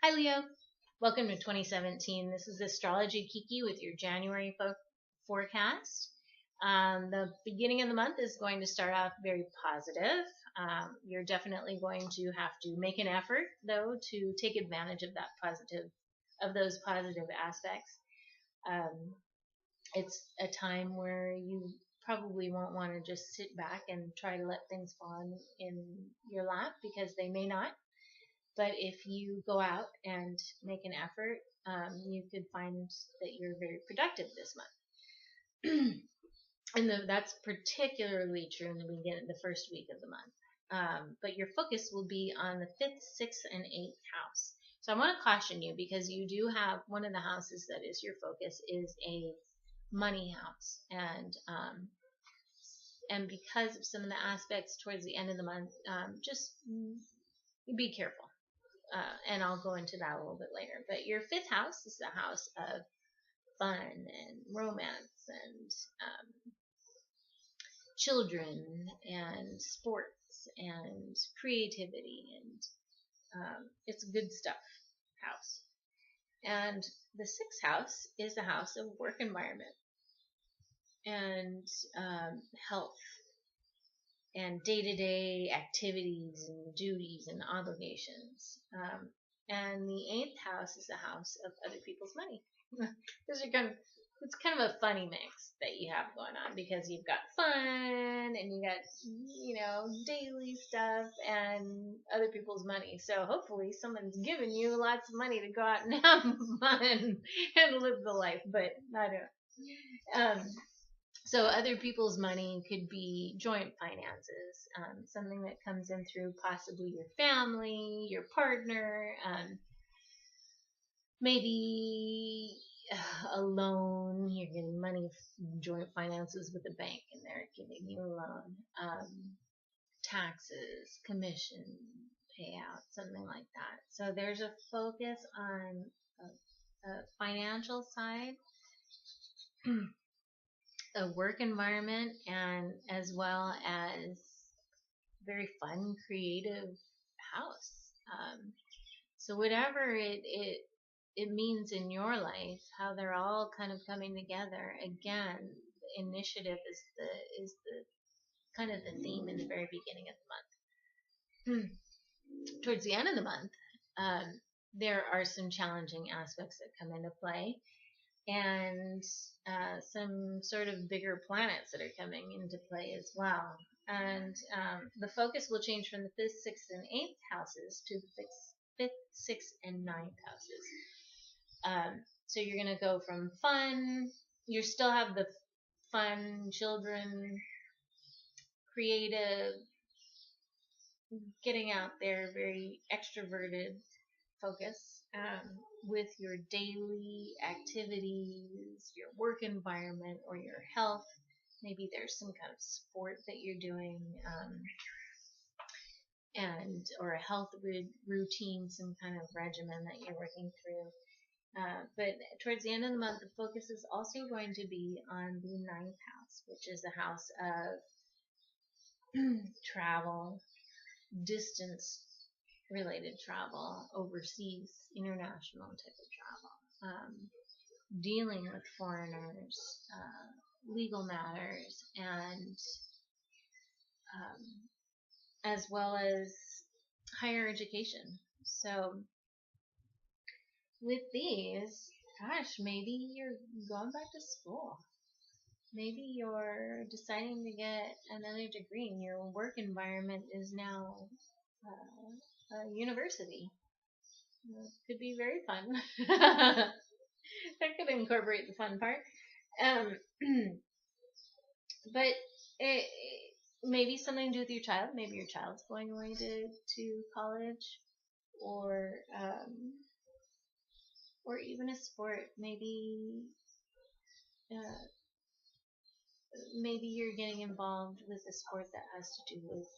Hi Leo, welcome to 2017. This is Astrology Kiki with your January forecast. The beginning of the month is going to start off very positive. You're definitely going to have to make an effort, though, to take advantage of those positive aspects. Um, it's a time where you probably won't want to just sit back and try to let things fall in your lap because they may not. But if you go out and make an effort, you could find that you're very productive this month. And that's particularly true in the first week of the month. But your focus will be on the fifth, sixth, and eighth house. So I want to caution you because you do have one of the houses that is your focus is a money house, and because of some of the aspects towards the end of the month, just be careful. And I'll go into that a little bit later. But your fifth house is the house of fun and romance and children and sports and creativity, and it's good stuff house. And the sixth house is the house of work environment and health and day-to-day activities and duties and obligations. And the eighth house is the house of other people's money. Those are it's kind of a funny mix that you have going on because you've got fun and you got, daily stuff and other people's money. So hopefully someone's giving you lots of money to go out and have fun and live the life, but I don't. So other people's money could be joint finances, something that comes in through possibly your family, your partner, maybe a loan. You're getting money, joint finances with a bank, and they're giving you a loan. Taxes, commission, payout, something like that. So there's a focus on a financial side. A work environment, and as well as very fun, creative house. So whatever it means in your life, how they're all kind of coming together. Again, initiative is the kind of the theme in the very beginning of the month. Towards the end of the month, there are some challenging aspects that come into play, and some sort of bigger planets that are coming into play as well. And the focus will change from the fifth, sixth, and eighth houses to the fifth, sixth, and ninth houses. So you're going to go from fun, you still have the fun, children, creative, getting out there, very extroverted focus, with your daily activities, your work environment, or your health. Maybe there's some kind of sport that you're doing, and or a health routine, some kind of regimen that you're working through. But towards the end of the month, the focus is also going to be on the ninth house, which is the house of travel, distance related travel, overseas, international type of travel, dealing with foreigners, legal matters, and as well as higher education. So with these, gosh, maybe you're going back to school. Maybe you're deciding to get another degree and your work environment is now a university. Could be very fun. That could incorporate the fun part. Um, but it maybe something to do with your child. Maybe your child's going away to college, or or even a sport. Uh, maybe you're getting involved with a sport that has to do with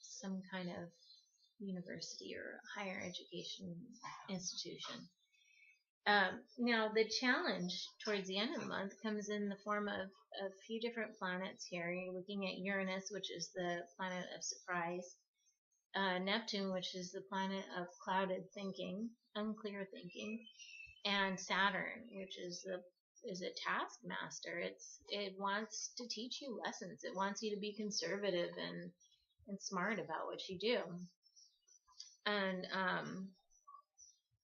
some kind of university or higher education institution. Now, the challenge towards the end of the month comes in the form of a few different planets here. You're looking at Uranus, which is the planet of surprise, Neptune, which is the planet of clouded thinking, unclear thinking, and Saturn, which is a taskmaster. It wants to teach you lessons. It wants you to be conservative and smart about what you do. And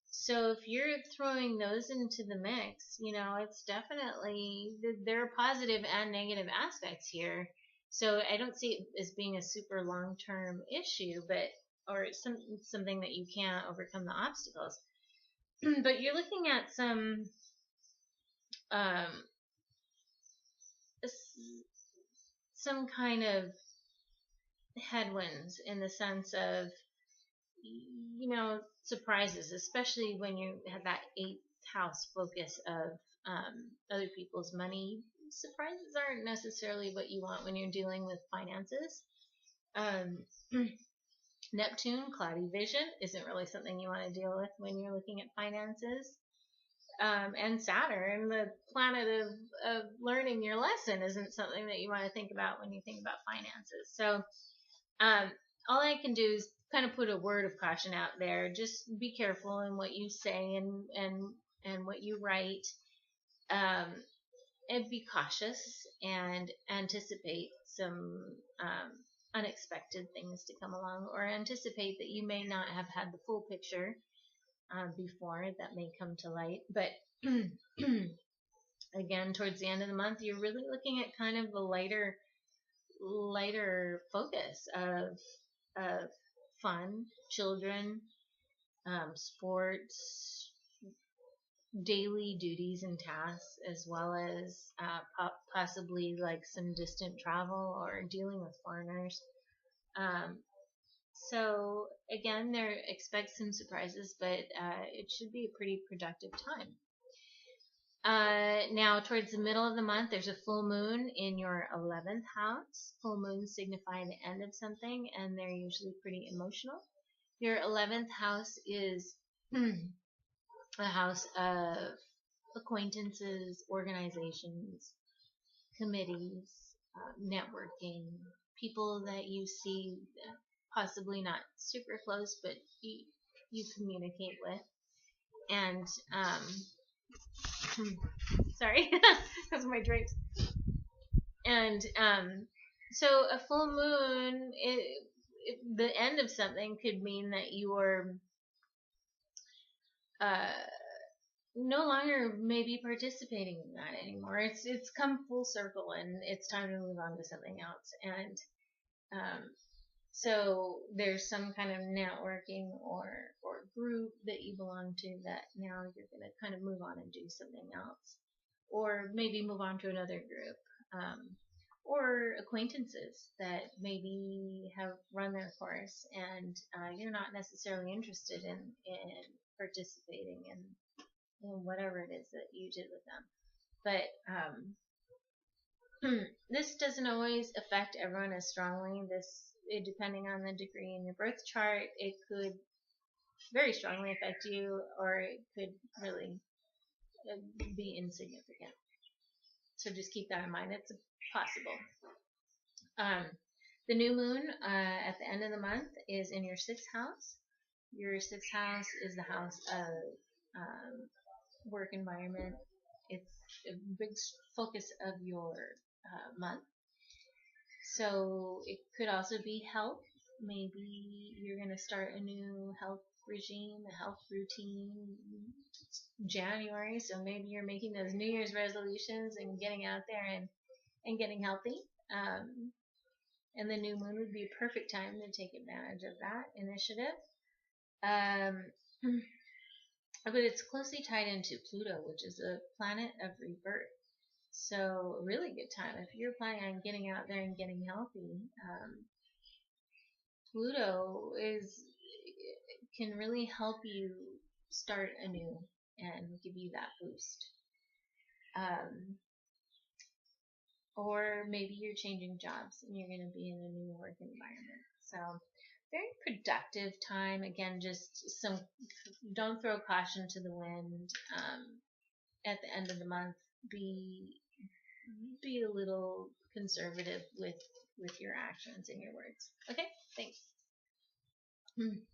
so if you're throwing those into the mix, it's definitely, there are positive and negative aspects here. So I don't see it as being a super long-term issue, or something that you can't overcome the obstacles. But you're looking at some kind of headwinds in the sense of, surprises, especially when you have that 8th house focus of other people's money. Surprises aren't necessarily what you want when you're dealing with finances. Neptune, cloudy vision, isn't really something you want to deal with when you're looking at finances. And Saturn, the planet of learning your lesson, isn't something that you want to think about when you think about finances. So all I can do is kind of put a word of caution out there. Just be careful in what you say and what you write. And be cautious and anticipate some unexpected things to come along, or anticipate that you may not have had the full picture before that may come to light. But again, towards the end of the month, you're really looking at kind of the lighter focus of fun, children, sports, daily duties and tasks, as well as possibly like some distant travel or dealing with foreigners. So again, expect some surprises, but it should be a pretty productive time. Now, towards the middle of the month, there's a full moon in your 11th house. Full moons signify the end of something, and they're usually pretty emotional. Your 11th house is a house of acquaintances, organizations, committees, networking, people that you see, possibly not super close, but you communicate with. And sorry, because of my drapes. And so a full moon, the end of something could mean that you are no longer maybe participating in that anymore. It's come full circle, and it's time to move on to something else. And so there's some kind of networking or group that you belong to that now you're going to kind of move on and do something else, or maybe move on to another group, or acquaintances that maybe have run their course, and you're not necessarily interested in participating in whatever it is that you did with them. But this doesn't always affect everyone as strongly. Depending on the degree in your birth chart, it could very strongly affect you, or it could really be insignificant. So just keep that in mind. It's possible. The new moon at the end of the month is in your 6th house. Your 6th house is the house of work environment. It's a big focus of your month. So it could also be health. Maybe you're going to start a new health regime, a health routine, January. So maybe you're making those New Year's resolutions and getting out there and getting healthy. And the new moon would be a perfect time to take advantage of that initiative. But it's closely tied into Pluto, which is a planet of rebirth. So a really good time if you're planning on getting out there and getting healthy. Pluto can really help you start anew and give you that boost. Or maybe you're changing jobs and you're going to be in a new work environment. So very productive time. Again, just don't throw caution to the wind. At the end of the month, be a little conservative with your actions and your words. Okay, thanks. Hmm.